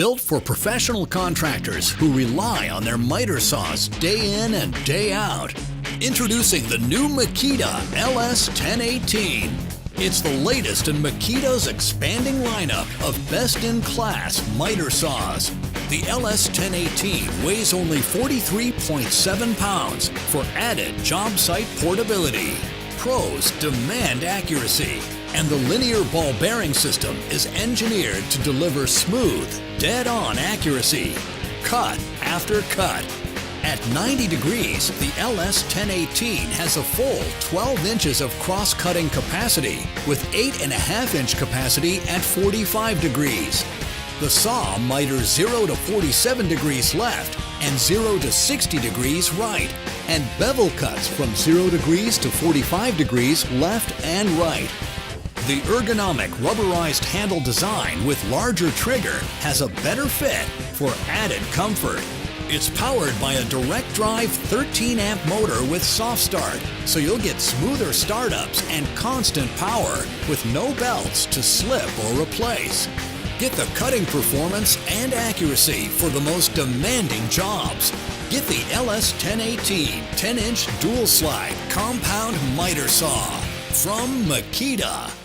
Built for professional contractors who rely on their miter saws day in and day out. Introducing the new Makita LS1018. It's the latest in Makita's expanding lineup of best-in-class miter saws. The LS1018 weighs only 43.7 pounds for added job site portability. Pros demand accuracy, and the linear ball bearing system is engineered to deliver smooth, dead-on accuracy, cut after cut. At 90 degrees, the LS1018 has a full 12 inches of cross-cutting capacity with 8.5-inch capacity at 45 degrees. The saw miters 0 to 47 degrees left and 0 to 60 degrees right, and bevel cuts from 0 degrees to 45 degrees left and right. The ergonomic rubberized handle design with larger trigger has a better fit for added comfort. It's powered by a direct drive 13-amp motor with soft start, so you'll get smoother startups and constant power with no belts to slip or replace. Get the cutting performance and accuracy for the most demanding jobs. Get the LS1018 10-inch dual slide compound miter saw from Makita.